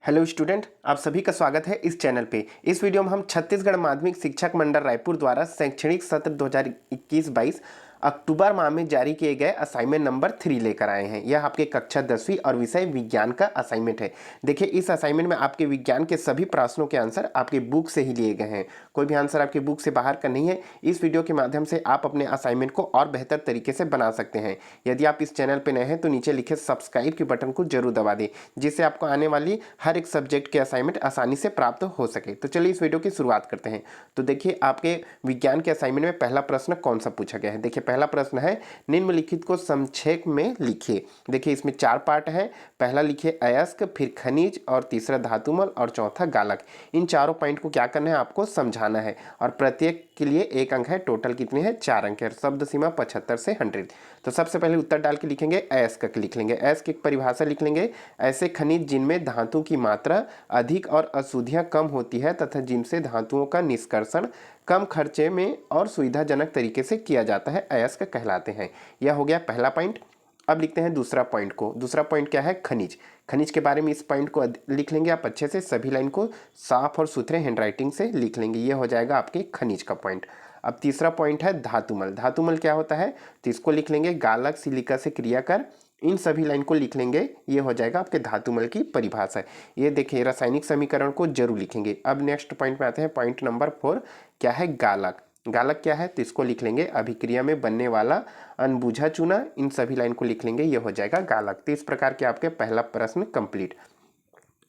Hello student, आप सभी का स्वागत है इस चैनल पे। इस वीडियो में हम छत्तीसगढ़ माध्यमिक शिक्षक मंडल रायपुर द्वारा शैक्षणिक सत्र 2021-22 अक्टूबर माह में जारी किए गए असाइनमेंट नंबर 3 लेकर आए हैं। यह आपके कक्षा 10वीं और विषय विज्ञान का असाइनमेंट है। देखिए, इस असाइनमेंट में आपके विज्ञान के सभी प्रश्नों के आंसर आपके बुक से ही लिए गए हैं। कोई भी आंसर आपके बुक से बाहर का नहीं है। इस वीडियो के माध्यम से आप अपने असाइनमेंट को और बेहतर तरीके से बना सकते हैं। यदि आप इस चैनल पर नए हैं तो नीचे लिखे सब्सक्राइब के बटन को जरूर दबा दें, जिससे आपको आने वाली हर एक सब्जेक्ट के असाइनमेंट आसानी से प्राप्त हो सके। तो चलिए इस वीडियो की शुरुआत करते हैं। तो देखिए, आपके विज्ञान के असाइनमेंट में पहला प्रश्न कौन सा पूछा गया है। देखिए, पहला प्रश्न है निम्नलिखित को संक्षेप में लिखिए। देखिए, इसमें 4 पार्ट है। पहला लिखिए अयस्क, फिर खनिज, और तीसरा धातुमल, और चौथा गालक। इन चारों पॉइंट को क्या करना है, आपको समझाना है। और प्रत्येक के लिए 1 अंक है। टोटल कितने हैं, 4 अंक है। शब्द सीमा 75 से 100। तो सबसे पहले उत्तर डाल के लिखेंगे अयस्क लिख लेंगे। अयस्क की परिभाषा लिख लेंगे, ऐसे खनिज जिनमें धातु की मात्रा अधिक और अशुद्धियां कम होती है तथा जिनसे धातुओं का निष्कर्षण कम खर्चे में और सुविधाजनक तरीके से किया जाता है, अयस्क कहलाते हैं। यह हो गया पहला पॉइंट। अब लिखते हैं दूसरा पॉइंट को। दूसरा पॉइंट क्या है, खनिज। खनिज के बारे में इस पॉइंट को लिख लेंगे आप अच्छे से, सभी लाइन को साफ और सुथरे हैंडराइटिंग से लिख लेंगे। यह हो जाएगा आपके खनिज का पॉइंट। अब तीसरा पॉइंट है धातुमल। धातुमल क्या होता है, तो इसको लिख लेंगे गालक सिलिका से क्रिया कर। इन सभी लाइन को लिख लेंगे। ये हो जाएगा आपके धातुमल की परिभाषा। ये देखिए, रासायनिक समीकरण को जरूर लिखेंगे। अब नेक्स्ट पॉइंट में आते हैं, पॉइंट नंबर 4 क्या है, गालक। गालक क्या है, तो इसको लिख लेंगे अभिक्रिया में बनने वाला अनबुझा चूना। इन सभी लाइन को लिख लेंगे, ये हो जाएगा गालक। तो इस प्रकार के आपके पहला प्रश्न कंप्लीट।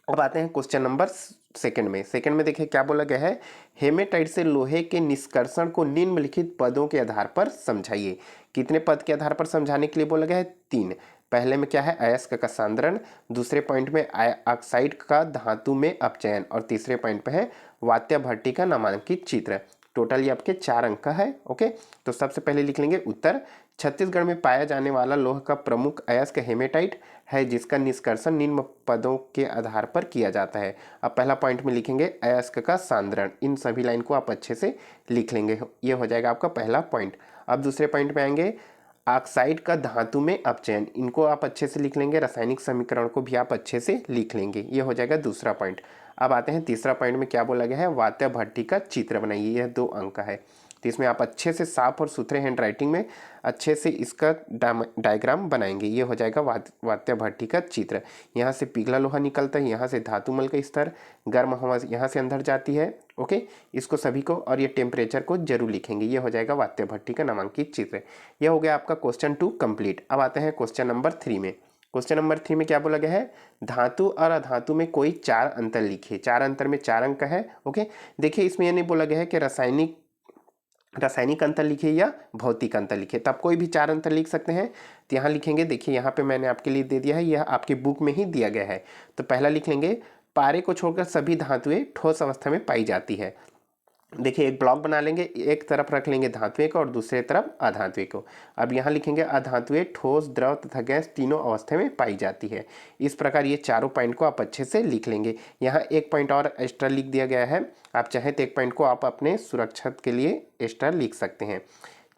अब आते हैं क्वेश्चन नंबर सेकंड में। सेकंड में देखिए क्या बोला गया है, हेमेटाइट से लोहे के निष्कर्षण को निम्नलिखित पदों के आधार पर समझाइए। कितने पद के आधार पर समझाने के लिए बोला गया है, 3। पहले में क्या है, अयस्क का सांद्रण। दूसरे पॉइंट में ऑक्साइड का धातु में अपचयन। और तीसरे पॉइंट पे है वात्या भट्टी का नामांकित चित्र। टोटल ये आपके 4 अंक का है। ओके, तो सबसे पहले लिख लेंगे उत्तर। छत्तीसगढ़ में पाया जाने वाला लोह का प्रमुख अयस्क हेमेटाइट है, जिसका निष्कर्षण निम्न पदों के आधार पर किया जाता है। अब पहला पॉइंट में लिखेंगे अयस्क का सांद्रण। इन सभी लाइन को आप अच्छे से लिख लेंगे, ये हो जाएगा आपका पहला पॉइंट। अब दूसरे पॉइंट में आएंगे, ऑक्साइड का धातु में अपचयन। इनको आप अच्छे से लिख लेंगे। रासायनिक समीकरण को भी आप अच्छे से लिख लेंगे, ये हो जाएगा दूसरा पॉइंट। अब आते हैं तीसरा पॉइंट में, क्या बोला गया है, वात्या भट्टी का चित्र बनाइए। यह 2 अंक का है। तो इसमें आप अच्छे से साफ और सुथरे हैंडराइटिंग में अच्छे से इसका डायग्राम बनाएंगे। ये हो जाएगा वात्या भट्टी का चित्र। यहाँ से पिघला लोहा निकलता है, यहाँ से धातुमल का स्तर, गर्म हवा यहाँ से अंदर जाती है। ओके, इसको सभी को और ये टेम्परेचर को जरूर लिखेंगे। ये हो जाएगा वात्या भट्टी का नामांकित चित्र। यह हो गया आपका क्वेश्चन 2 कंप्लीट। अब आते हैं क्वेश्चन नंबर 3 में। क्वेश्चन नंबर 3 में क्या बोला गया है, धातु और अधातु में कोई 4 अंतर लिखिए। 4 अंतर में 4 अंक है। ओके, देखिए इसमें यह नहीं बोला गया है कि रासायनिक अंतर लिखिए या भौतिक अंतर लिखिए, तब कोई भी 4 अंतर लिख सकते हैं। तो यहाँ लिखेंगे, देखिए यहाँ पे मैंने आपके लिए दे दिया है, यह आपकी बुक में ही दिया गया है। तो पहला लिख लेंगे, पारे को छोड़कर सभी धातुएं ठोस अवस्था में पाई जाती है। देखिए एक ब्लॉक बना लेंगे, एक तरफ रख लेंगे धातुएं को और दूसरे तरफ अधातुएं को। अब यहाँ लिखेंगे अधातुएं ठोस, द्रव तथा गैस तीनों अवस्था में पाई जाती है। इस प्रकार ये चारों पॉइंट को आप अच्छे से लिख लेंगे। यहाँ एक पॉइंट और एक्स्ट्रा लिख दिया गया है, आप चाहे तो एक पॉइंट को आप अपने सुरक्षा के लिए एक्स्ट्रा लिख सकते हैं।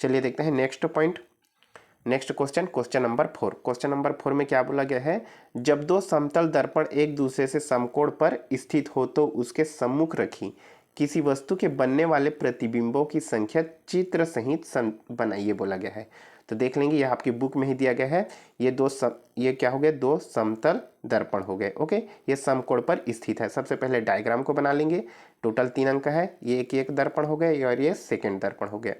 चलिए देखते हैं next point, next question, question number 4। Question number 4 में क्या बोला गया है, जब 2 समतल दर्पण एक दूसरे से समकोण पर स्थित हो तो उसके सम्मुख रखी किसी वस्तु के बनने वाले प्रतिबिंबों की संख्या चित्र सहित बनाइए बोला गया है। तो देख लेंगे, यह आपकी बुक में ही दिया गया है। ये क्या हो गया, 2 समतल दर्पण हो गए। ओके, ये समकोण पर स्थित है। सबसे पहले डायग्राम को बना लेंगे। टोटल 3 अंक है। ये एक दर्पण हो गए और ये सेकेंड दर्पण हो गया,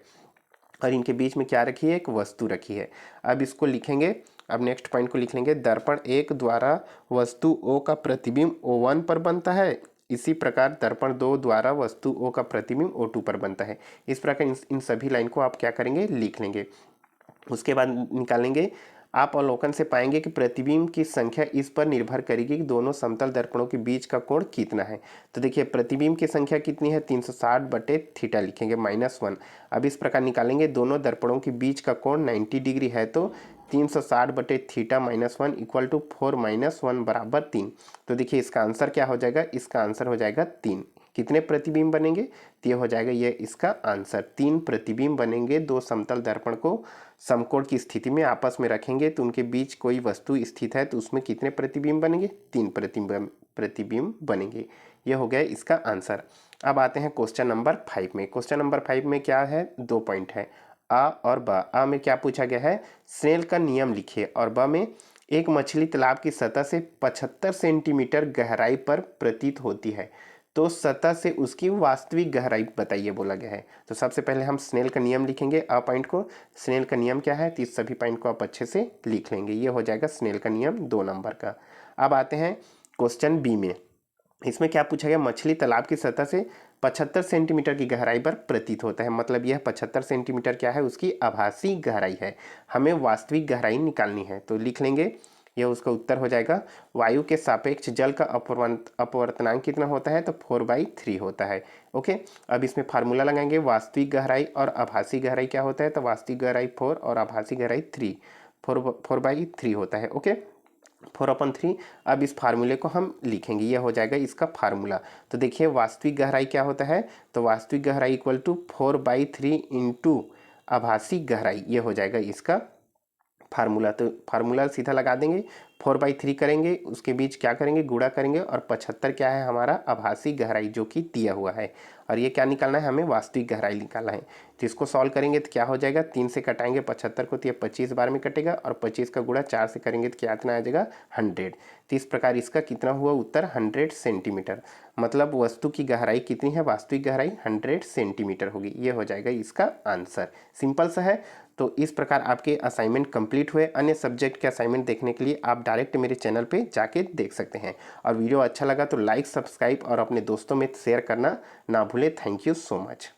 और इनके बीच में क्या रखी है, एक वस्तु रखी है। अब इसको लिखेंगे। अब नेक्स्ट पॉइंट को लिख लेंगे, दर्पण 1 द्वारा वस्तु O का प्रतिबिंब O1 पर बनता है, इसी प्रकार दर्पण 2 द्वारा वस्तु O का प्रतिबिंब O2 पर बनता है। इस प्रकार इन सभी लाइन को आप क्या करेंगे, लिख लेंगे। उसके बाद निकालेंगे, आप अवलोकन से पाएंगे कि प्रतिबिंब की संख्या इस पर निर्भर करेगी कि दोनों समतल दर्पणों के बीच का कोण कितना है। तो देखिए प्रतिबिंब की संख्या कितनी है, 360/थीटा लिखेंगे -1। अब इस प्रकार निकालेंगे, दोनों दर्पणों के बीच का कोण 90 डिग्री है, तो 360/थीटा -1 इक्वल टू 4 - 1 बराबर 3। तो देखिए इसका आंसर क्या हो जाएगा, इसका आंसर हो जाएगा 3। कितने प्रतिबिंब बनेंगे? तो ये हो जाएगा ये इसका आंसर। 3 प्रतिबिंब बनेंगे। 2 समतल दर्पण को समकोण की स्थिति में आपस में रखेंगे तो उनके बीच कोई वस्तु स्थित है तो उसमें कितने प्रतिबिंब बनेंगे? 3 प्रतिबिंब बनेंगे। ये हो गया इसका आंसर। अब आते हैं क्वेश्चन नंबर 5 में। क्वेश्चन नंबर 5 में क्या है? 2 पॉइंट है, आ और ब। आ में क्या पूछा गया है? स्नेल का नियम लिखिए। और ब में एक मछली तालाब की सतह से 75 सेंटीमीटर गहराई पर प्रतीत होती है, तो सतह से उसकी वास्तविक गहराई बताइए बोला गया है। तो सबसे पहले हम स्नेल का नियम लिखेंगे। अ पॉइंट को, स्नेल का नियम क्या है? तो इस सभी पॉइंट को आप अच्छे से लिख लेंगे। ये हो जाएगा स्नेल का नियम 2 नंबर का। अब आते हैं क्वेश्चन बी में। इसमें क्या पूछा गया? मछली तालाब की सतह से 75 सेंटीमीटर की गहराई पर प्रतीत होता है। मतलब यह 75 सेंटीमीटर क्या है? उसकी आभासी गहराई है। हमें वास्तविक गहराई निकालनी है तो लिख लेंगे, यह उसका उत्तर हो जाएगा। वायु के सापेक्ष जल का अपवर्तनांक कितना होता है? तो 4/3 होता है। ओके, अब इसमें फार्मूला लगाएंगे। वास्तविक गहराई और आभासी गहराई क्या होता है? तो वास्तविक गहराई 4 और आभासी गहराई 3, 4/3 होता है। ओके, 4/3। अब इस फार्मूले को हम लिखेंगे, यह हो जाएगा इसका फार्मूला। तो देखिए वास्तविक गहराई क्या होता है? तो वास्तविक गहराई इक्वल टू 4/3 इंटू आभासी गहराई, ये हो जाएगा इसका फार्मूला। तो फार्मूला सीधा लगा देंगे, 4/3 करेंगे, उसके बीच क्या करेंगे? गुणा करेंगे। और 75 क्या है? हमारा आभासी गहराई जो कि दिया हुआ है। और ये क्या निकालना है? हमें वास्तविक गहराई निकालना है। तो इसको सॉल्व करेंगे तो क्या हो जाएगा? 3 से कटाएंगे 75 को तो ये 25 बार में कटेगा, और 25 का गुणा 4 से करेंगे तो क्या इतना आ जाएगा? 100। तो इस प्रकार इसका कितना हुआ उत्तर? 100 सेंटीमीटर। मतलब वस्तु की गहराई कितनी है? वास्तविक गहराई 100 सेंटीमीटर होगी। ये हो जाएगा इसका आंसर। सिंपल सा है। तो इस प्रकार आपके असाइनमेंट कंप्लीट हुए। अन्य सब्जेक्ट के असाइनमेंट देखने के लिए आप डायरेक्ट मेरे चैनल पे जाके देख सकते हैं। और वीडियो अच्छा लगा तो लाइक, सब्सक्राइब और अपने दोस्तों में शेयर करना ना भूलें। Thank you so much.